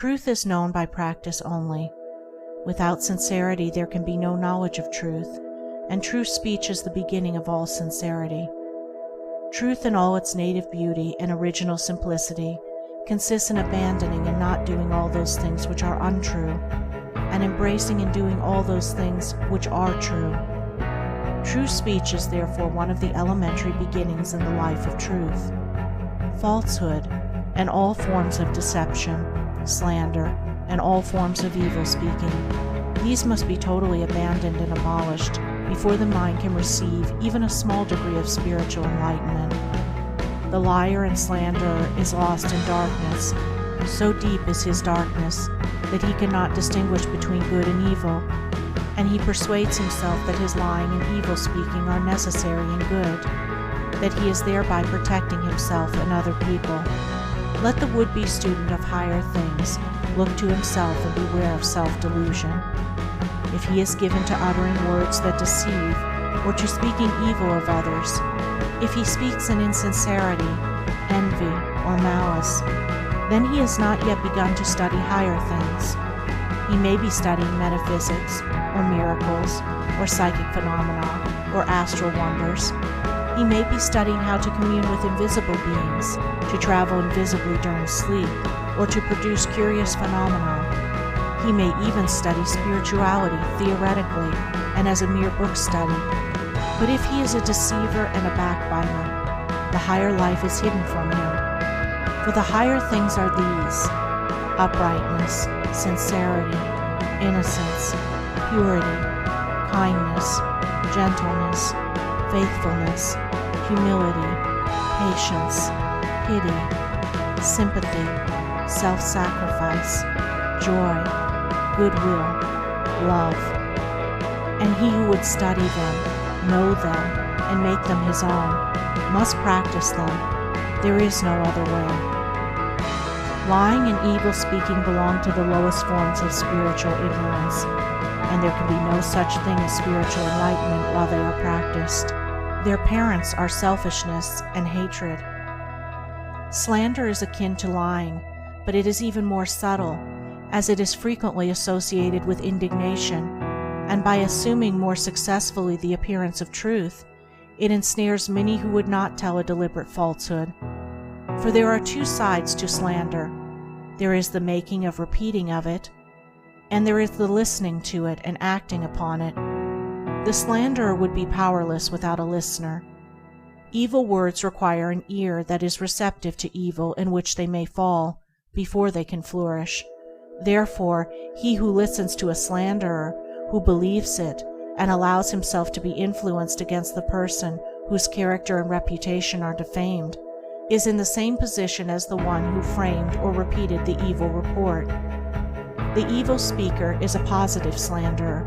Truth is known by practice only. Without sincerity there can be no knowledge of truth, and true speech is the beginning of all sincerity. Truth in all its native beauty and original simplicity consists in abandoning and not doing all those things which are untrue, and embracing and doing all those things which are true. True speech is therefore one of the elementary beginnings in the life of truth. Falsehood, and all forms of deception, slander, and all forms of evil speaking, these must be totally abandoned and abolished before the mind can receive even a small degree of spiritual enlightenment. The liar and slanderer is lost in darkness. So deep is his darkness that he cannot distinguish between good and evil, and he persuades himself that his lying and evil speaking are necessary and good, that he is thereby protecting himself and other people. Let the would-be student of higher things look to himself and beware of self-delusion. If he is given to uttering words that deceive, or to speaking evil of others, if he speaks in insincerity, envy, or malice, then he has not yet begun to study higher things. He may be studying metaphysics, or miracles, or psychic phenomena, or astral wonders. He may be studying how to commune with invisible beings, to travel invisibly during sleep, or to produce curious phenomena. He may even study spirituality theoretically and as a mere book study. But if he is a deceiver and a backbiter, the higher life is hidden from him. For the higher things are these: uprightness, sincerity, innocence, purity, kindness, gentleness, faithfulness, humility, patience, pity, sympathy, self-sacrifice, joy, goodwill, love. And he who would study them, know them, and make them his own, must practice them. There is no other way. Lying and evil speaking belong to the lowest forms of spiritual ignorance, and there can be no such thing as spiritual enlightenment while they are practiced. Their parents are selfishness and hatred. Slander is akin to lying, but it is even more subtle, as it is frequently associated with indignation, and by assuming more successfully the appearance of truth, it ensnares many who would not tell a deliberate falsehood. For there are two sides to slander. There is the making of repeating of it, and there is the listening to it and acting upon it. The slanderer would be powerless without a listener. Evil words require an ear that is receptive to evil in which they may fall, before they can flourish. Therefore, he who listens to a slanderer, who believes it, and allows himself to be influenced against the person whose character and reputation are defamed, is in the same position as the one who framed or repeated the evil report. The evil speaker is a positive slanderer.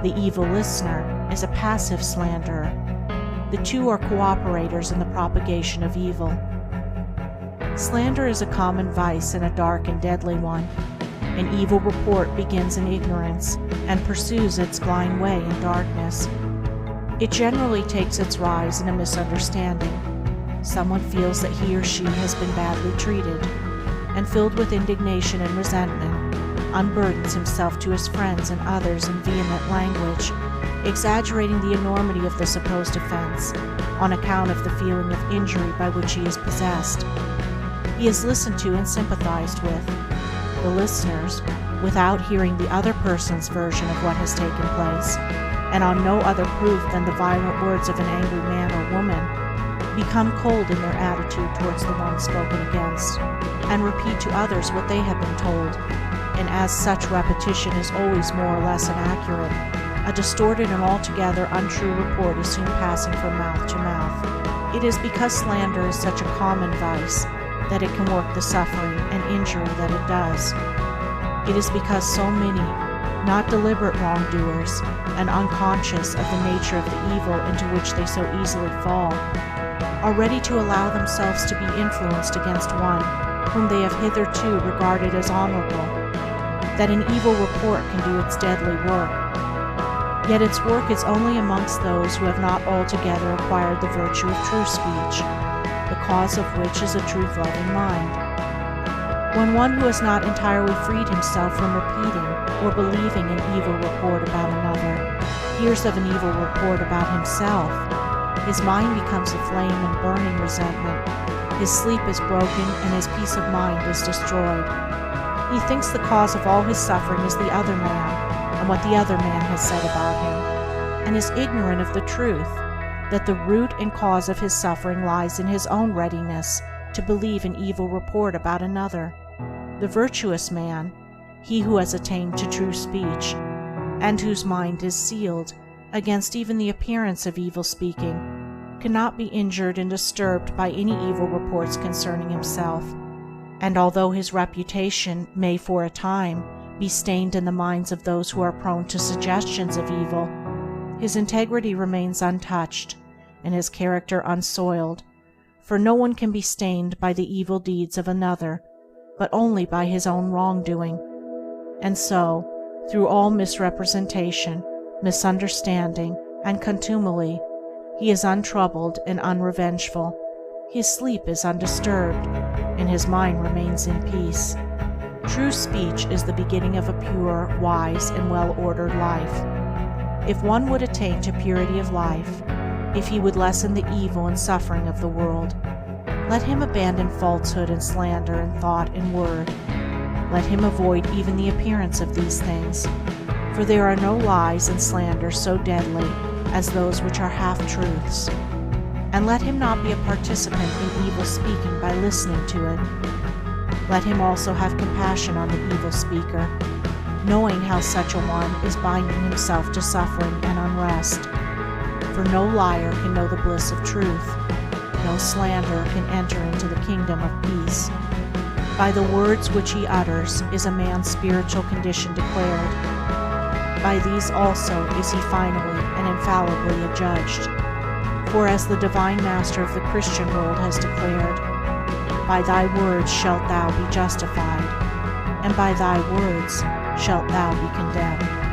The evil listener is a passive slanderer. The two are cooperators in the propagation of evil. Slander is a common vice and a dark and deadly one. An evil report begins in ignorance and pursues its blind way in darkness. It generally takes its rise in a misunderstanding. Someone feels that he or she has been badly treated, and filled with indignation and resentment, unburdens himself to his friends and others in vehement language, exaggerating the enormity of the supposed offense on account of the feeling of injury by which he is possessed. He is listened to and sympathized with. The listeners, without hearing the other person's version of what has taken place, and on no other proof than the violent words of an angry man or woman, become cold in their attitude towards the one spoken against, and repeat to others what they have been told, and as such repetition is always more or less inaccurate, a distorted and altogether untrue report is soon passing from mouth to mouth. It is because slander is such a common vice that it can work the suffering and injury that it does. It is because so many, not deliberate wrongdoers, and unconscious of the nature of the evil into which they so easily fall, are ready to allow themselves to be influenced against one whom they have hitherto regarded as honorable, that an evil report can do its deadly work. Yet its work is only amongst those who have not altogether acquired the virtue of true speech, the cause of which is a truth-loving mind. When one who has not entirely freed himself from repeating or believing an evil report about another hears of an evil report about himself, his mind becomes aflame in burning resentment, his sleep is broken, and his peace of mind is destroyed. He thinks the cause of all his suffering is the other man and what the other man has said about him, and is ignorant of the truth that the root and cause of his suffering lies in his own readiness to believe an evil report about another. The virtuous man, he who has attained to true speech, and whose mind is sealed against even the appearance of evil speaking, cannot be injured and disturbed by any evil reports concerning himself, and although his reputation may for a time be stained in the minds of those who are prone to suggestions of evil, his integrity remains untouched and his character unsoiled, for no one can be stained by the evil deeds of another, but only by his own wrongdoing. And so, through all misrepresentation, misunderstanding, and contumely, he is untroubled and unrevengeful. His sleep is undisturbed, and his mind remains in peace. True speech is the beginning of a pure, wise, and well-ordered life. If one would attain to purity of life, if he would lessen the evil and suffering of the world, let him abandon falsehood and slander in thought and word. Let him avoid even the appearance of these things, for there are no lies and slanders so deadly as those which are half-truths. And let him not be a participant in evil speaking by listening to it. Let him also have compassion on the evil speaker, knowing how such a one is binding himself to suffering and unrest. For no liar can know the bliss of truth, no slanderer can enter into the kingdom of peace. By the words which he utters is a man's spiritual condition declared. By these also is he finally and infallibly adjudged. For as the divine Master of the Christian world has declared, by thy words shalt thou be justified, and by thy words shalt thou be condemned.